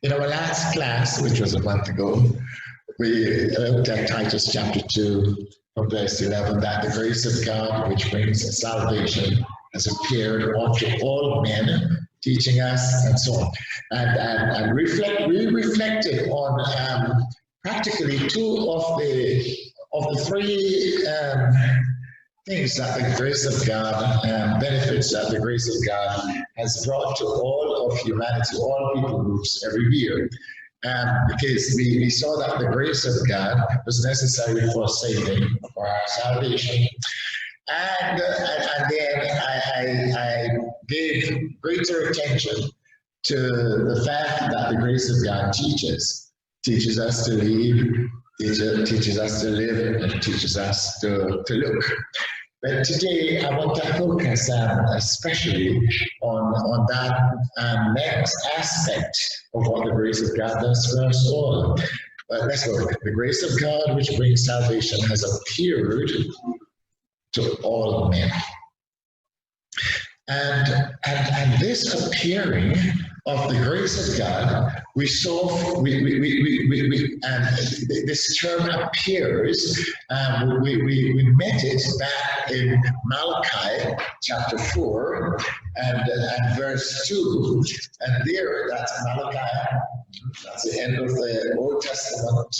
In our last class, which was a month ago, we looked at Titus chapter 2 from verse 11, that the grace of God which brings salvation has appeared unto all men, teaching us and so on. And we reflected on practically two of the three things that the grace of God, benefits that the grace of God has brought to all of humanity, all people groups every year. Because we saw that the grace of God was necessary for saving, for our salvation. And then I gave greater attention to the fact that the grace of God teaches us to lead, teaches us to live, and teaches us to look. But today I want to focus especially on that next aspect of what the grace of God does for us all. But let's go. The grace of God which brings salvation has appeared to all men. And this appearing of the grace of God, we saw, and this term appears, we met it back in Malachi chapter 4 and verse 2. And there, that's Malachi, that's the end of the Old Testament.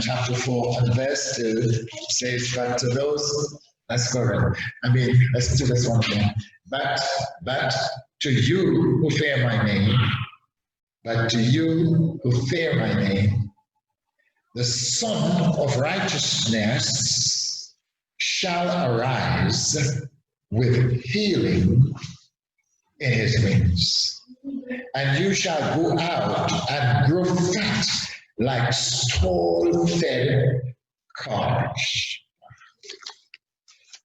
Chapter 4 and verse 2 says, but to those, let's go ahead. Let's do this one again. But to you who fear my name, the Son of Righteousness shall arise with healing in his wings. And you shall go out and grow fat like stall-fed calves.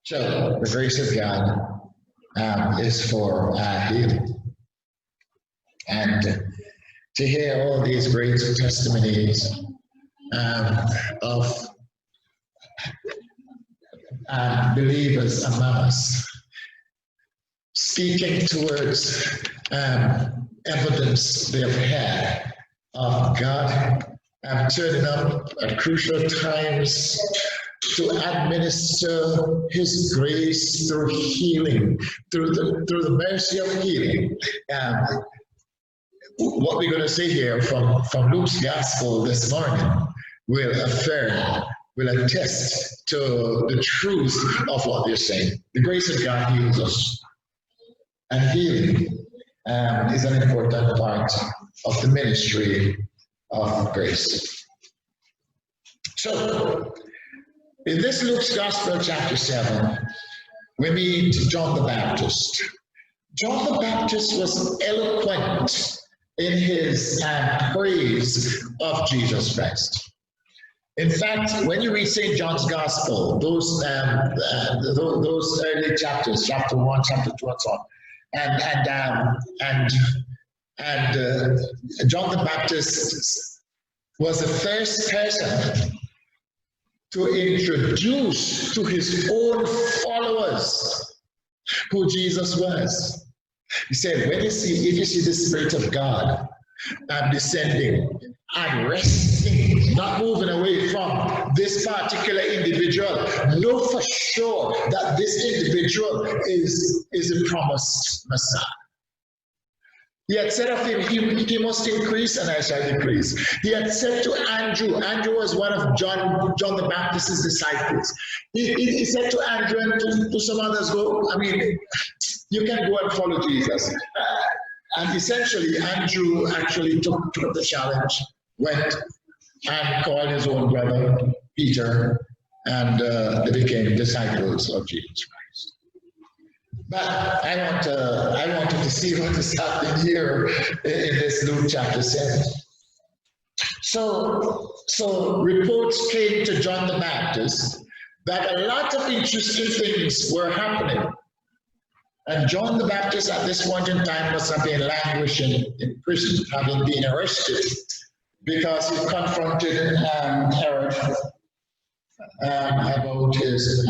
So the grace of God is for healing. And to hear all these great testimonies of believers among us, speaking towards evidence they've had of God turning up at crucial times to administer his grace through healing, through the mercy of healing. What we're going to see here from Luke's gospel this morning will affirm, will attest to the truth of what they're saying. The grace of God heals us. And healing is an important part of the ministry of grace. So, in this Luke's Gospel, chapter 7, we meet John the Baptist. John the Baptist was eloquent in his praise of Jesus Christ. In fact, when you read St. John's Gospel, those early chapters, chapter 1, chapter 2, and so on, and John the Baptist was the first person to introduce to his own followers who Jesus was. He said, if you see the Spirit of God descending and resting, not moving away from this particular individual, know for sure that this individual is the promised Messiah. He had said of him, he must increase and I shall decrease. He had said to Andrew was one of John the Baptist's disciples. He said to Andrew and to some others, you can go and follow Jesus. And essentially, Andrew actually took the challenge, went and called his own brother, Peter, and they became disciples of Jesus Christ. But I wanted to see what is happening here in this Luke chapter 7. So reports came to John the Baptist that a lot of interesting things were happening. And John the Baptist at this point in time must have been languishing in prison, having been arrested, because he confronted Herod about his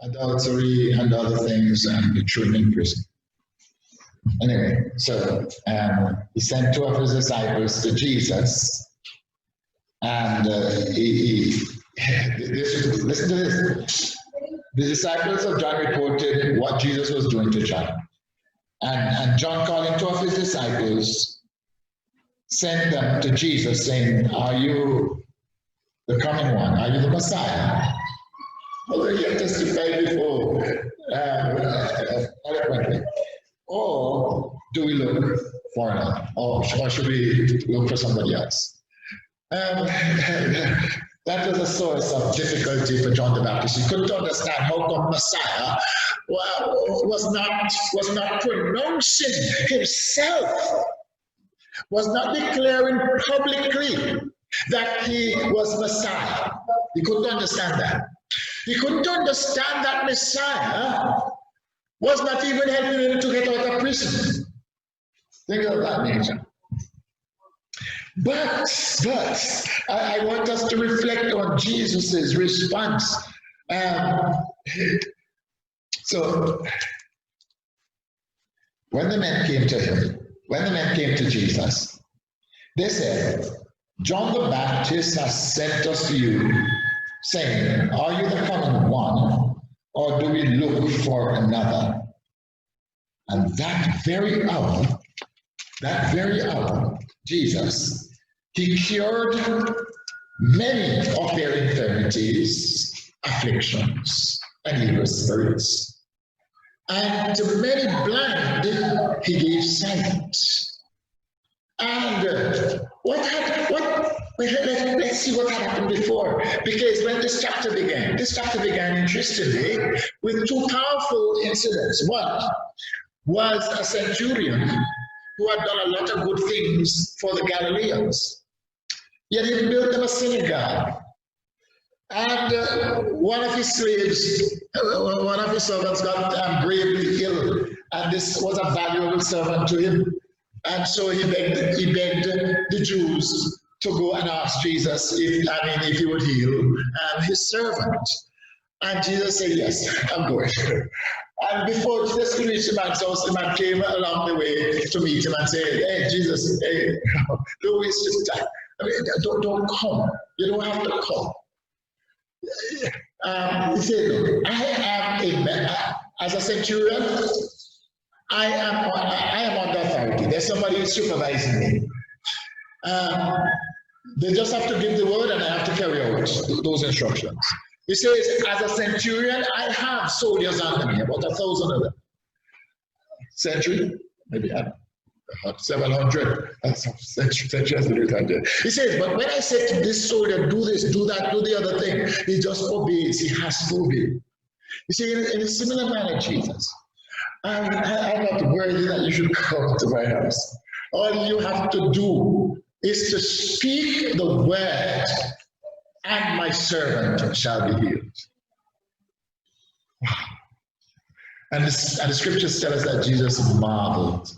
adultery and other things, and threw him in prison. Anyway, so he sent two of his disciples to Jesus, and listen to this. The disciples of John reported what Jesus was doing to John. And John, calling two of his disciples, sent them to Jesus, saying, "Are you the coming one? Are you the Messiah?" Although he had testified before eloquently. Or do we look for another? Or should we look for somebody else? That was a source of difficulty for John the Baptist. He couldn't understand how come Messiah was not pronouncing himself, was not declaring publicly that he was Messiah. He couldn't understand that. He couldn't understand that Messiah was not even helping him to get out of prison. Think of that nature. But I want us to reflect on Jesus' response. So when the men came to him, when the men came to Jesus, they said, "John the Baptist has sent us to you, saying, 'Are you the coming one, or do we look for another?'" And that very hour, Jesus, he cured many of their infirmities, afflictions, and evil spirits. And to many blind, he gave sight. And let's see what happened before. Because when this chapter began interestingly with two powerful incidents. One was a centurion who had done a lot of good things for the Galileans. Yet he built them a synagogue. And one of his servants got gravely ill. And this was a valuable servant to him. And so he begged the Jews to go and ask Jesus if he would heal his servant. And Jesus said, "Yes, I'm going." And before Jesus could reach the man's house, the man came along the way to meet him and said, "Hey, Jesus, hey, don't waste your time. Don't come. You don't have to come." He said, "Look, I am a man. As a centurion, I am under authority. There's somebody who's supervising me. They just have to give the word and I have to carry out those instructions." He says, "As a centurion, I have soldiers under me, about 1,000 of them." Century? Maybe 700. That's century. He says, "But when I say to this soldier, do this, do that, do the other thing, he just obeys. He has to obey." You see, in a similar manner, Jesus, I'm not worthy that you should come to my house. All you have to do is to speak the word, and my servant shall be healed. And the scriptures tell us that Jesus marveled.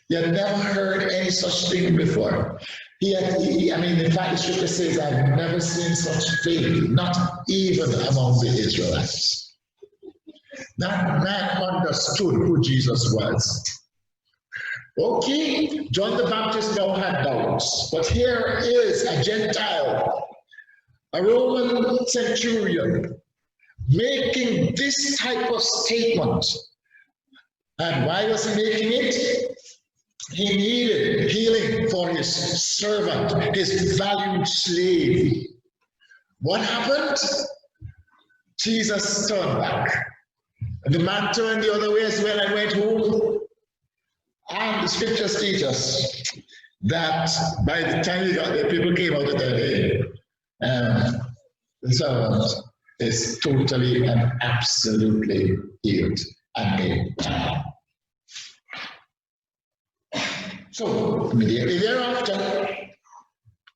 He had never heard any such thing before. In fact, the scripture says, "I've never seen such faith, not even among the Israelites." That man understood who Jesus was. Okay, John the Baptist now had doubts, but here is a Gentile, a Roman centurion, making this type of statement. And why was he making it? He needed healing for his servant, his valued slave. What happened? Jesus turned back. The man turned the other way as well and went home. And the scriptures teach us that by the time he got there, people came out of their day. The servant is totally and absolutely healed and made well. So immediately thereafter,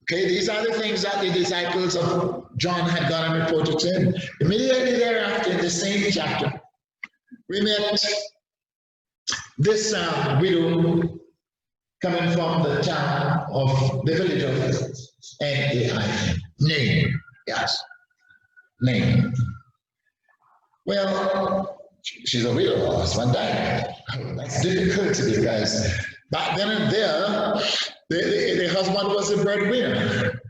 okay, these are the things that the disciples of John had gone and reported to him. Immediately thereafter, in the same chapter, we met this widow coming from the town of the village of Nain. Yes, Nain. Well, she's a widow, her husband died. That's difficult because back then and there, the husband was the breadwinner.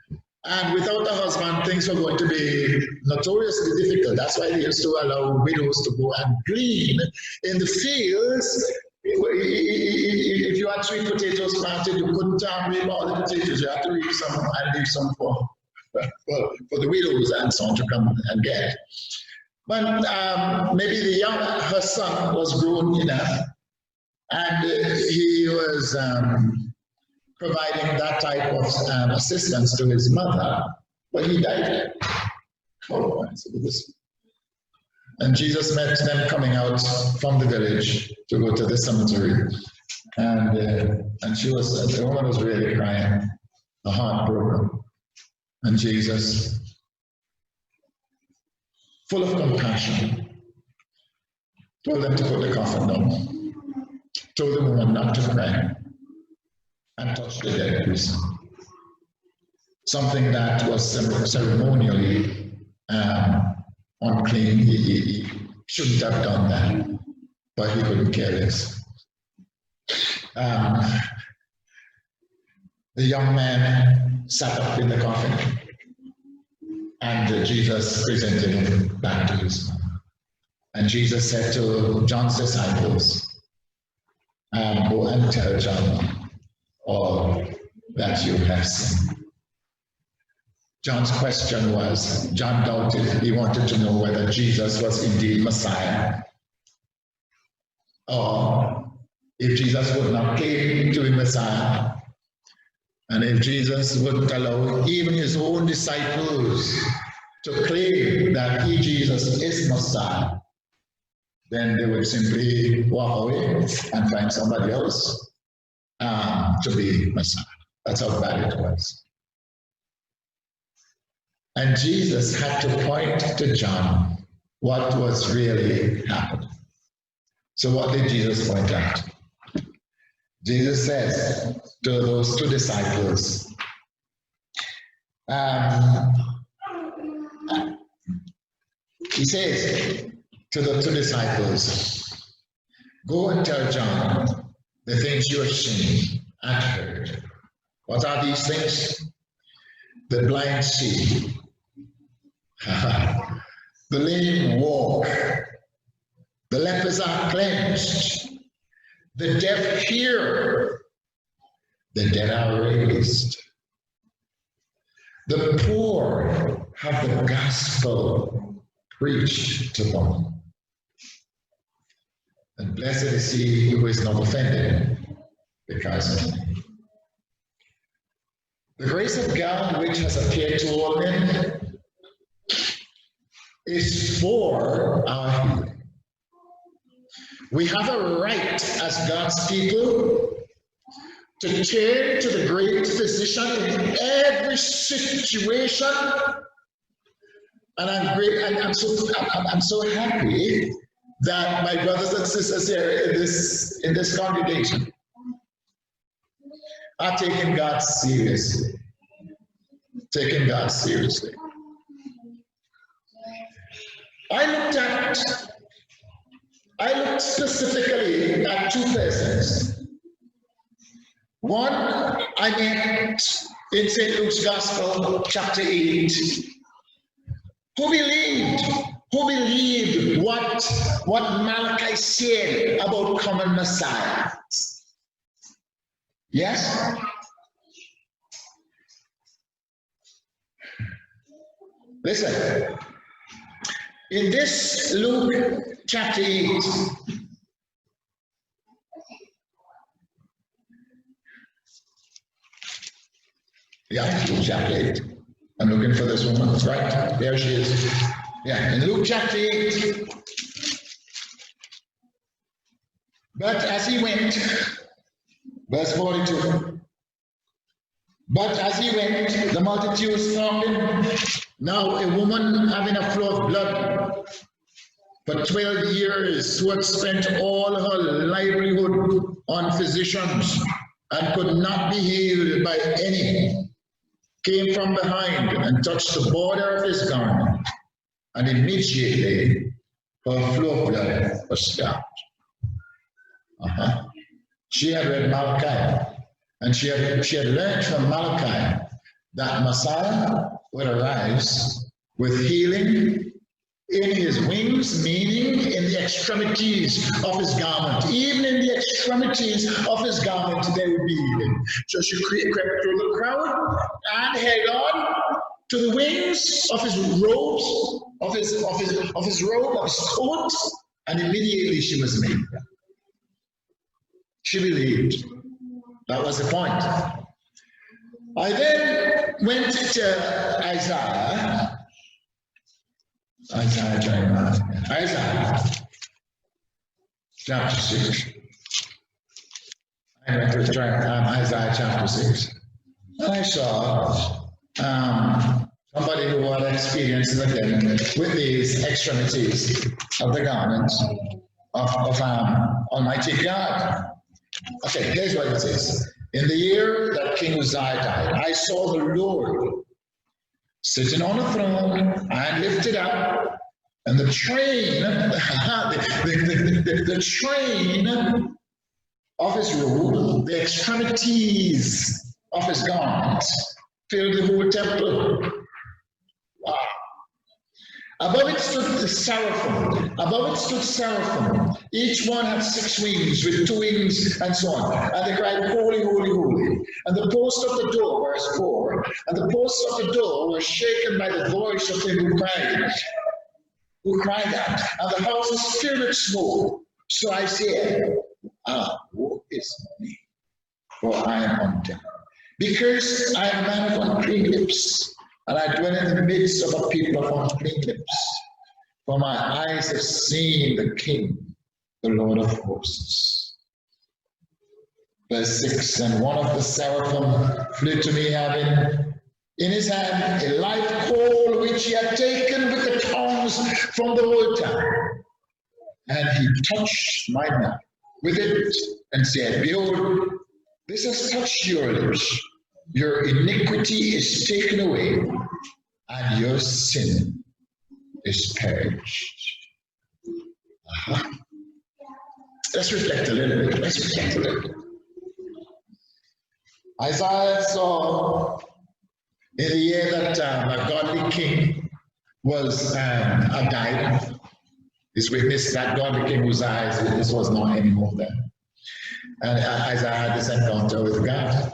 And without a husband, things were going to be notoriously difficult. That's why they used to allow widows to go and glean in the fields. If you had sweet potatoes planted, you couldn't reap all the potatoes. You had to reap some and leave some for the widows and so on to come and get. But maybe her son was grown enough, and he was providing that type of assistance to his mother, but he died. Oh, and Jesus met them coming out from the village to go to the cemetery, and the woman was really crying, her heart broken, and Jesus, full of compassion, told them to put the coffin down, told the woman not to cry, and touched the dead person. Something that was ceremonially unclean. He shouldn't have done that, but he couldn't care less. The young man sat up in the coffin, and Jesus presented him back to his mother. And Jesus said to John's disciples, go and tell John all that you have seen. John's question was, John doubted, he wanted to know whether Jesus was indeed Messiah, or if Jesus would not claim to be Messiah, and if Jesus wouldn't allow even his own disciples to claim that he, Jesus, is Messiah, then they would simply walk away and find somebody else to be Messiah. That's how bad it was. And Jesus had to point to John what was really happening. So what did Jesus point out? Jesus says to those two disciples, he says to the two disciples, go and tell John the things you have seen and heard. What are these things? The blind see, the lame walk, the lepers are cleansed, the deaf hear, the dead are raised, the poor have the gospel preached to them. And blessed is he who is not offended because of me. The grace of God which has appeared to all men is for our healing. We have a right as God's people to turn to the great physician in every situation. And I'm so happy that my brothers and sisters here in this congregation are taking God seriously. Taking God seriously. I looked specifically at two persons. One I met in St. Luke's Gospel, chapter 8, who believed what Malachi said about coming Messiah. Yes? Listen, in this Luke chapter 8, yeah, Luke chapter 8. I'm looking for this woman, right? There she is. Yeah, in Luke chapter 8. But as he went, verse 42. But as he went, the multitudes found him. Now a woman having a flow of blood for 12 years, who had spent all her livelihood on physicians and could not be healed by any, came from behind and touched the border of his garment, and immediately her flow of blood was stopped. She had read Malachi, and she had learned from Malachi that Messiah would arise with healing in his wings, meaning in the extremities of his garment. Even in the extremities of his garment, there would be healing. So she crept through the crowd and held on to the wings of his robes, of his robe, of his coat, and immediately she was made. She believed. That was the point. I then went to Isaiah chapter 6. I went to Isaiah chapter 6. And I saw somebody who had experience again with these extremities of the garments of Almighty God. Okay, here's what it says. In the year that King Uzziah died, I saw the Lord sitting on a throne and lifted up, and the train, the train of his robe, the extremities of his garments, filled the whole temple. Wow. Above it stood the seraphim. Above it stood seraphim. Each one had 6 wings, with 2 wings, and so on. And they cried, Holy, holy, holy. And the posts of the door, verse 4, and the posts of the door were shaken by the voice of him who cried out. And the house was filled with smoke. So I said, woe is me, for I am undone. Because I am a man of unclean lips, and I dwell in the midst of a people of unclean lips. For my eyes have seen the King, the Lord of hosts. Verse 6, and one of the seraphim flew to me, having in his hand a live coal which he had taken with the tongs from the altar. And he touched my mouth with it and said, Behold, this has touched your lips. Your iniquity is taken away, and your sin is purged. Let's reflect a little bit. Isaiah saw in the year that a godly king was died. He's witnessed that godly king Uzziah, this was not anymore then. And Isaiah had this encounter with God.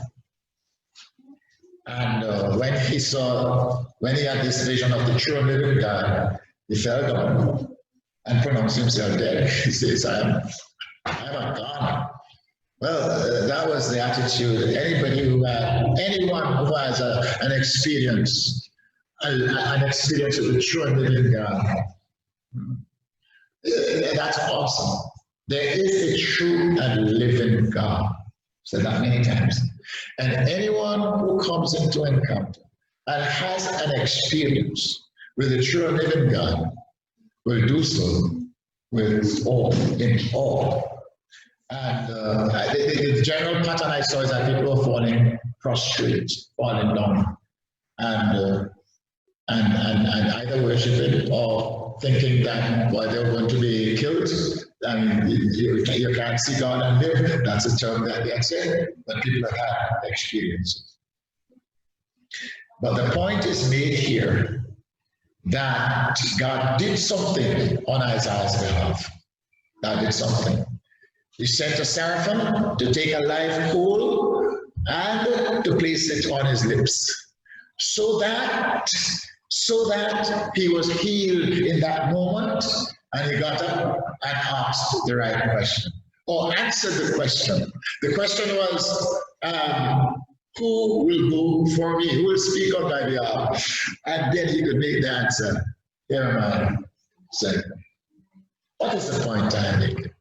And when he had this vision of the true and living God, he fell down and pronounced himself dead. He says, I am a God. Well, that was the attitude. Anyone who has an experience with the true and living God, that's awesome. There is a true and living God. Said that many times. And anyone who comes into encounter and has an experience with the true and living God will do so with awe, in awe. And the general pattern I saw is that people are falling prostrate, falling down, and either worshiping or thinking that they're going to be killed. I mean, you can't see God and live. That's a term that they say, but people have had experiences. But the point is made here that God did something on Isaiah's behalf. God did something. He sent a seraphim to take a live coal and to place it on his lips, so that he was healed in that moment. And he got up and asked the right question, or answered the question. The question was, who will go for me? Who will speak on my behalf? And then he could make the answer. Here am I. Say, what is the point I'm making?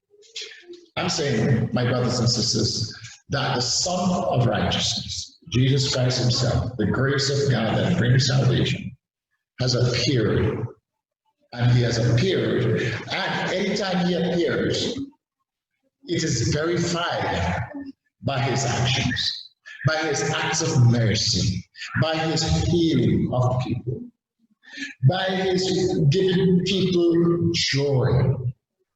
I'm saying, my brothers and sisters, that the Son of Righteousness, Jesus Christ himself, the grace of God that brings salvation, has appeared. And he has appeared, and anytime he appears, it is verified by his actions, by his acts of mercy, by his healing of people. by his giving people joy,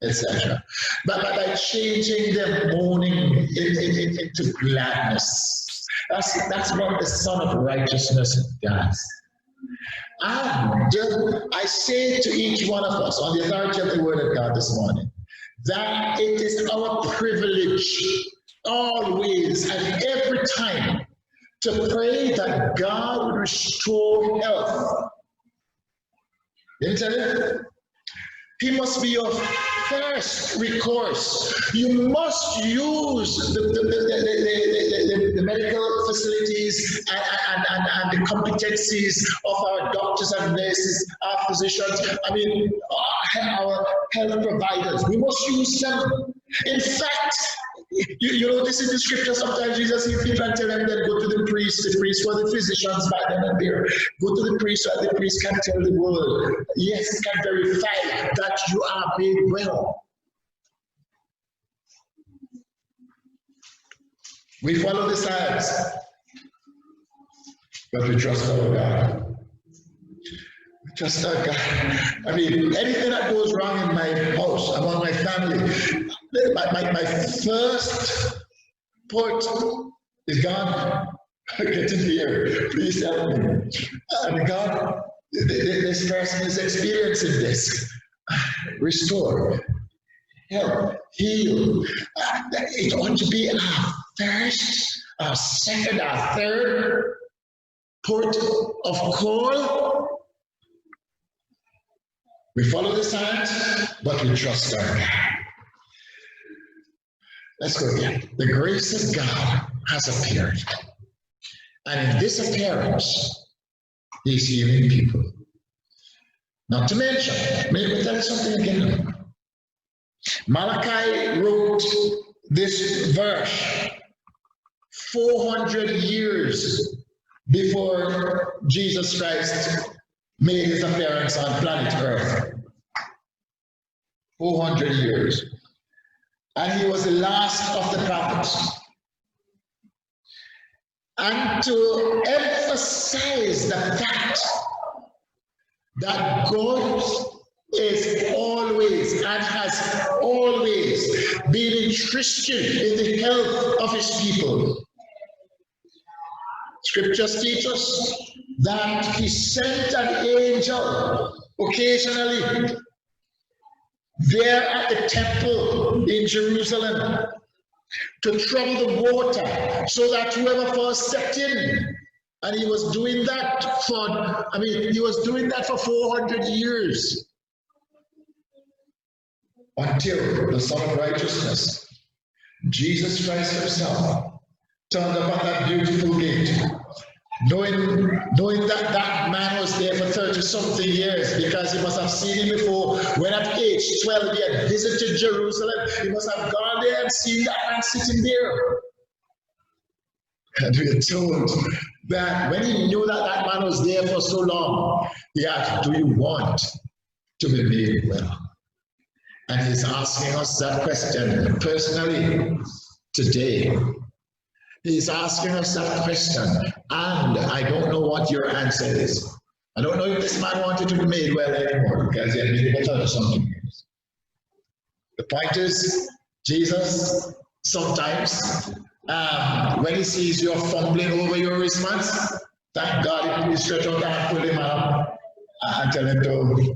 etc. But by changing their mourning into gladness. That's what the Son of Righteousness does. And I say to each one of us, on the authority of the Word of God this morning, that it is our privilege always and every time to pray that God will restore health. Let me tell you, He must be your first recourse. You must use the medical facilities and the competencies of our doctors and nurses, our physicians, our health providers. We must use them. In fact, you know, this is the scripture. Sometimes Jesus, if you can tell them, then go to the priest for the physicians by then and there. Go to the priest, so the priest can tell the world, yes, can verify that you are made well. We follow the signs, but we trust our God. We trust our God. I mean, anything that goes wrong in my house, among my family, my first port is God. Get in here. Please help me. And God, this person is experiencing this. Restore, help, heal. It ought to be our first, our second, our third port of call. We follow the signs, but we trust our God. Let's go again. The grace of God has appeared. And in this appearance, He's healing people. Not to mention, let me tell you something again. Malachi wrote this verse 400 years before Jesus Christ made his appearance on planet Earth. 400 years. And he was the last of the prophets. And to emphasize the fact that God is always and has always been interested in the health of his people. Scriptures teach us that he sent an angel occasionally there at the temple in Jerusalem to trouble the water so that whoever first stepped in, and he was doing that for 400 years until the Son of Righteousness, Jesus Christ himself, turned up at that beautiful gate, knowing that that man was there for 30-something years, because he must have seen him before. When at age 12 he had visited Jerusalem, he must have gone there and seen that man sitting there. And we are told that when he knew that that man was there for so long, he asked, "Do you want to be made well?" And he's asking us that question personally today. He's asking us that question, and I don't know what your answer is. I don't know if this man wanted to be made well anymore, because he had been better or something else. The point is, Jesus sometimes, when he sees you fumbling over your wristbands, thank God he stretch out and pull him out and tell him to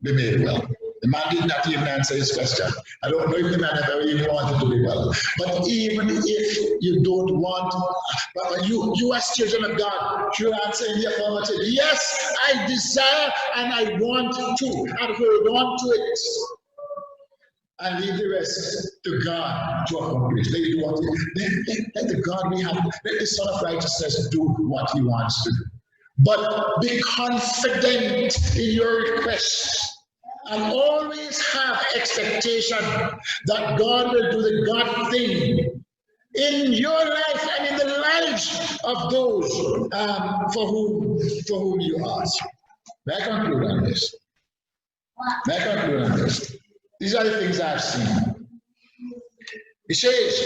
be made well. The man did not even answer his question. I don't know if the man ever even wanted to be well. But even if you don't want, you as children of God should answer in the affirmative. Yes, I desire and I want to, and hold on to it. And leave the rest to God to accomplish. Let the God we have, let the Son of Righteousness do what he wants to do. But be confident in your request. And always have expectation that God will do the God thing in your life and in the lives of those for whom you ask. May I conclude on this? These are the things I've seen. It says,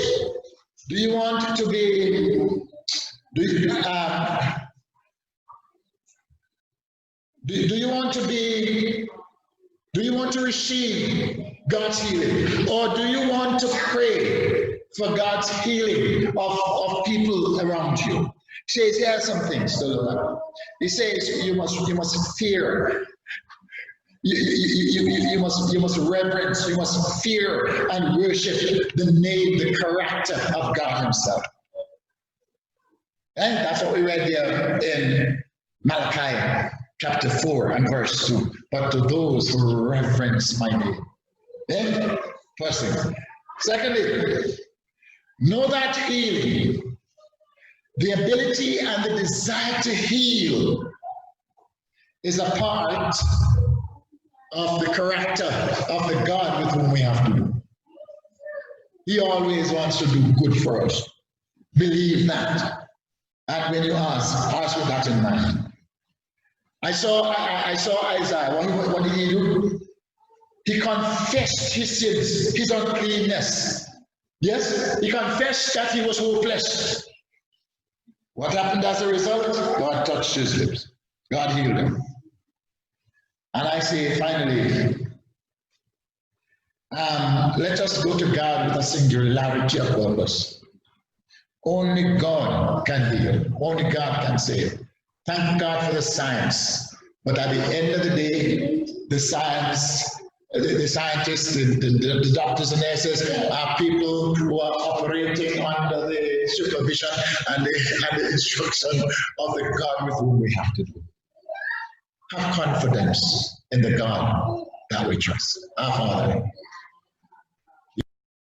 do you want to be Do you want to be, do you want to receive God's healing? Or do you want to pray for God's healing of people around you? He says, here are some things to look at. He says, you must fear. You must reverence, you must fear and worship the name, the character of God himself. And that's what we read here in Malachi chapter 4 and verse 2. But to those who reverence my name. Yeah? First thing. Secondly, know that healing, the ability and the desire to heal, is a part of the character of the God with whom we have to do. He always wants to do good for us. Believe that. And when you ask with that in mind. I saw Isaiah. What did he do? He confessed his sins, his uncleanness. Yes, he confessed that he was hopeless. What happened as a result? God touched his lips. God healed him. And I say, finally, let us go to God with a singularity of purpose. Only God can heal. Only God can save. Thank God for the science. But at the end of the day, the scientists, the doctors and nurses are people who are operating under the supervision and the instruction of the God with whom we have to do. Have confidence in the God that we trust. Our Father,